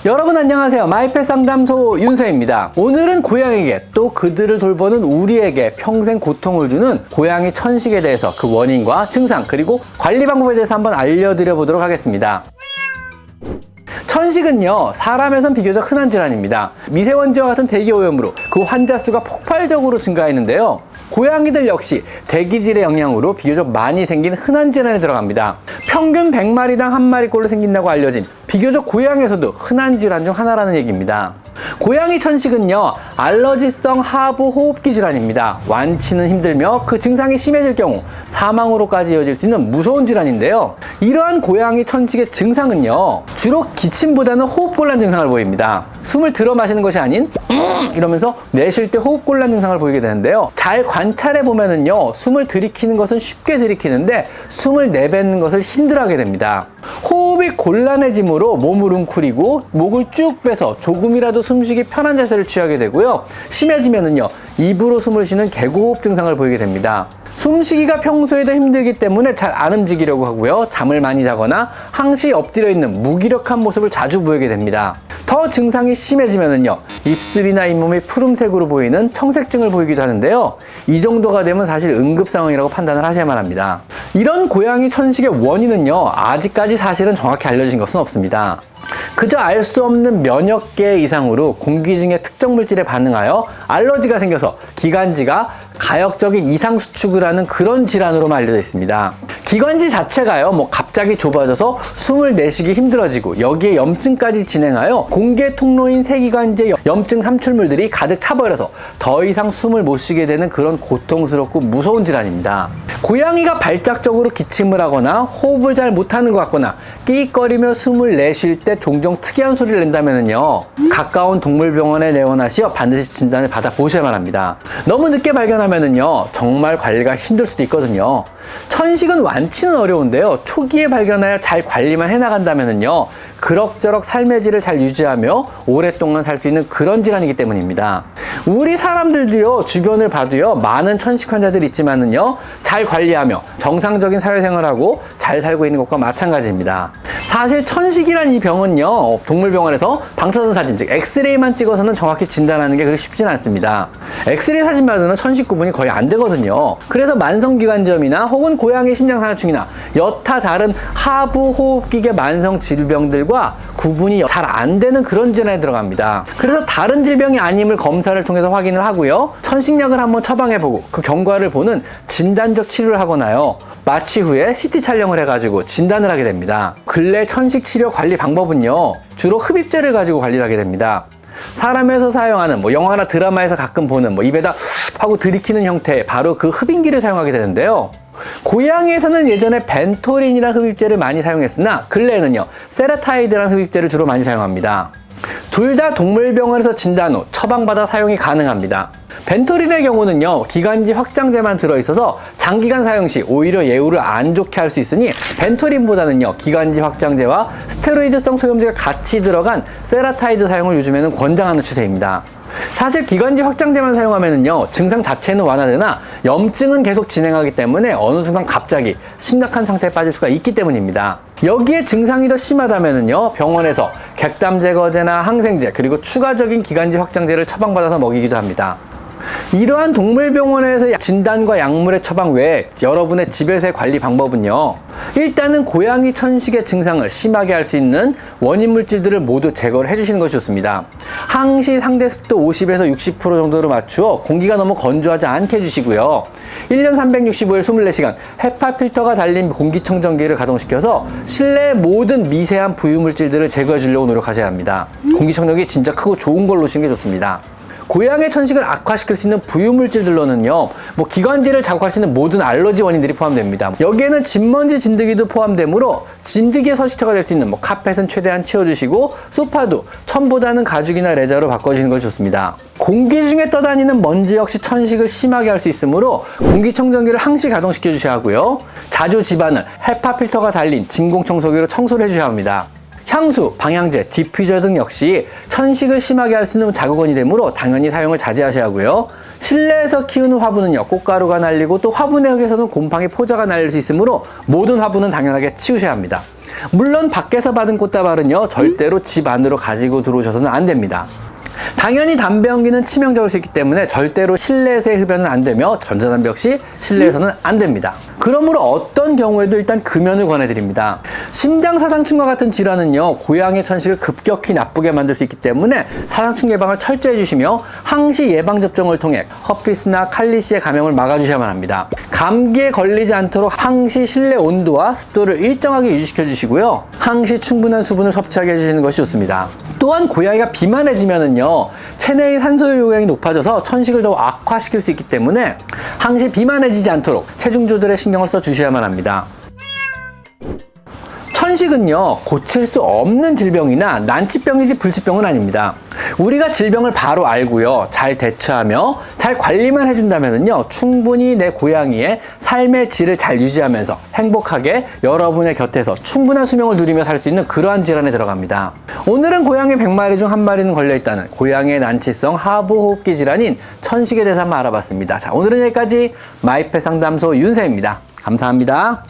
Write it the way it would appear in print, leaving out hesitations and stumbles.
여러분 안녕하세요. 마이펫 상담소 윤서입니다. 오늘은 고양이에게 또 그들을 돌보는 우리에게 평생 고통을 주는 고양이 천식에 대해서 그 원인과 증상 그리고 관리 방법에 대해서 한번 알려드려 보도록 하겠습니다. 천식은요, 사람에선 비교적 흔한 질환입니다. 미세먼지와 같은 대기 오염으로 그 환자 수가 폭발적으로 증가했는데요. 고양이들 역시 대기질의 영향으로 비교적 많이 생긴 흔한 질환에 들어갑니다. 평균 100마리당 1마리꼴로 생긴다고 알려진 비교적 고양이에서도 흔한 질환 중 하나라는 얘기입니다. 고양이 천식은요, 알러지성 하부 호흡기 질환입니다. 완치는 힘들며 그 증상이 심해질 경우 사망으로까지 이어질 수 있는 무서운 질환인데요. 이러한 고양이 천식의 증상은요, 주로 기침보다는 호흡곤란 증상을 보입니다. 숨을 들어 마시는 것이 아닌 이러면서 내쉴 때 호흡곤란 증상을 보이게 되는데요. 잘 관찰해 보면은요, 숨을 들이키는 것은 쉽게 들이키는데 숨을 내뱉는 것을 힘들어하게 됩니다. 호흡이 곤란해짐으로 몸을 웅크리고 목을 쭉 빼서 조금이라도 숨쉬기 편한 자세를 취하게 되고요. 심해지면은요, 입으로 숨을 쉬는 개고호흡 증상을 보이게 됩니다. 숨쉬기가 평소에도 힘들기 때문에 잘 안 움직이려고 하고요. 잠을 많이 자거나 항시 엎드려 있는 무기력한 모습을 자주 보이게 됩니다. 더 증상이 심해지면은요, 입술이나 잇몸이 푸른색으로 보이는 청색증을 보이기도 하는데요. 이 정도가 되면 사실 응급 상황이라고 판단을 하셔야만 합니다. 이런 고양이 천식의 원인은요, 아직까지 사실은 정확히 알려진 것은 없습니다. 그저 알 수 없는 면역계 이상으로 공기 중의 특정 물질에 반응하여 알러지가 생겨서 기관지가 가역적인 이상 수축을 하는 그런 질환으로만 알려져 있습니다. 기관지 자체가요, 갑자기 좁아져서 숨을 내쉬기 힘들어지고 여기에 염증까지 진행하여 공개 통로인 세기관지의 염증 삼출물들이 가득 차버려서 더 이상 숨을 못 쉬게 되는 그런 고통스럽고 무서운 질환입니다. 고양이가 발작적으로 기침을 하거나 호흡을 잘 못하는 것 같거나 끼익거리며 숨을 내쉴 때 종종 특이한 소리를 낸다면요, 가까운 동물병원에 내원하시어 반드시 진단을 받아보셔야만 합니다. 너무 늦게 발견하면은요, 정말 관리가 힘들 수도 있거든요. 천식은 완치는 어려운데요, 초기에 발견하여 잘 관리만 해나간다면은요, 그럭저럭 삶의 질을 잘 유지하며 오랫동안 살 수 있는 그런 질환이기 때문입니다. 우리 사람들도요, 주변을 봐도요, 많은 천식 환자들이 있지만은요, 잘 관리하며 정상적인 사회생활하고 잘 살고 있는 것과 마찬가지입니다. 사실 천식이란 이 병은요, 동물병원에서 방사선 사진, 즉 엑스레이만 찍어서는 정확히 진단하는 게 그렇게 쉽진 않습니다. 엑스레이 사진만으로는 천식 구분이 거의 안 되거든요. 그래서 만성기관지염이나 혹은 고양이 심장산화증이나 여타 다른 하부 호흡기계 만성 질병들과 구분이 잘 안 되는 그런 질환에 들어갑니다. 그래서 다른 질병이 아님을 검사를 통해서 확인을 하고요, 천식약을 한번 처방해보고 그 경과를 보는 진단적 치료를 하거나요, 마취 후에 CT 촬영을 해가지고 진단을 하게 됩니다. 근래 천식 치료 관리 방법은요, 주로 흡입제를 가지고 관리를 하게 됩니다. 사람에서 사용하는 영화나 드라마에서 가끔 보는 입에다 하고 들이키는 형태의 바로 그 흡인기를 사용하게 되는데요. 고양이에서는 예전에 벤토린이라는 흡입제를 많이 사용했으나 근래에는요, 세라타이드라는 흡입제를 주로 많이 사용합니다. 둘 다 동물병원에서 진단 후 처방받아 사용이 가능합니다. 벤토린의 경우는요, 기관지 확장제만 들어있어서 장기간 사용 시 오히려 예후를 안 좋게 할 수 있으니 벤토린보다는요, 기관지 확장제와 스테로이드성 소염제가 같이 들어간 세라타이드 사용을 요즘에는 권장하는 추세입니다. 사실 기관지 확장제만 사용하면은요, 증상 자체는 완화되나 염증은 계속 진행하기 때문에 어느 순간 갑자기 심각한 상태에 빠질 수가 있기 때문입니다. 여기에 증상이 더 심하다면은요, 병원에서 객담 제거제나 항생제 그리고 추가적인 기관지 확장제를 처방받아서 먹이기도 합니다. 이러한 동물병원에서 진단과 약물의 처방 외에 여러분의 집에서의 관리 방법은요, 일단은 고양이 천식의 증상을 심하게 할 수 있는 원인 물질들을 모두 제거를 해주시는 것이 좋습니다. 항시 상대 습도 50에서 60% 정도로 맞추어 공기가 너무 건조하지 않게 해주시고요. 1년 365일 24시간 헤파 필터가 달린 공기청정기를 가동시켜서 실내의 모든 미세한 부유물질들을 제거해 주려고 노력하셔야 합니다. 공기청정기 진짜 크고 좋은 걸 놓으시는 게 좋습니다. 고양이의 천식을 악화시킬 수 있는 부유물질들로는요, 기관지를 자극할 수 있는 모든 알러지 원인들이 포함됩니다. 여기에는 진먼지 진드기도 포함되므로 진드기의 서식처가 될 수 있는 카펫은 최대한 치워주시고 소파도 천보다는 가죽이나 레자로 바꿔주시는 것이 좋습니다. 공기 중에 떠다니는 먼지 역시 천식을 심하게 할 수 있으므로 공기청정기를 항시 가동시켜 주셔야 하고요, 자주 집안을 헤파 필터가 달린 진공청소기로 청소를 해주셔야 합니다. 향수, 방향제, 디퓨저 등 역시 천식을 심하게 할 수 있는 자극원이 되므로 당연히 사용을 자제하셔야 하고요. 실내에서 키우는 화분은요, 꽃가루가 날리고 또 화분의 흙에서는 곰팡이 포자가 날릴 수 있으므로 모든 화분은 당연하게 치우셔야 합니다. 물론 밖에서 받은 꽃다발은요, 절대로 집 안으로 가지고 들어오셔서는 안 됩니다. 당연히 담배 연기는 치명적일 수 있기 때문에 절대로 실내에서의 흡연은 안 되며 전자담배 역시 실내에서는 안 됩니다. 그러므로 어떤 경우에도 일단 금연을 권해드립니다. 심장사상충과 같은 질환은요, 고양이의 천식을 급격히 나쁘게 만들 수 있기 때문에 사상충 예방을 철저히 해주시며 항시 예방접종을 통해 허피스나 칼리시의 감염을 막아주셔야만 합니다. 감기에 걸리지 않도록 항시 실내 온도와 습도를 일정하게 유지시켜 주시고요, 항시 충분한 수분을 섭취하게 해주시는 것이 좋습니다. 또한 고양이가 비만해지면은요, 체내의 산소의 요량이 높아져서 천식을 더 악화시킬 수 있기 때문에 항시 비만해지지 않도록 체중 조절에 신경을 써 주셔야만 합니다. 천식은요, 고칠 수 없는 질병이나 난치병이지 불치병은 아닙니다. 우리가 질병을 바로 알고요, 잘 대처하며 잘 관리만 해준다면요, 충분히 내 고양이의 삶의 질을 잘 유지하면서 행복하게 여러분의 곁에서 충분한 수명을 누리며 살 수 있는 그러한 질환에 들어갑니다. 오늘은 고양이 100마리 중 1마리는 걸려있다는 고양이의 난치성 하부호흡기 질환인 천식에 대해서 한번 알아봤습니다. 자, 오늘은 여기까지 마이펫 상담소 윤세입니다. 감사합니다.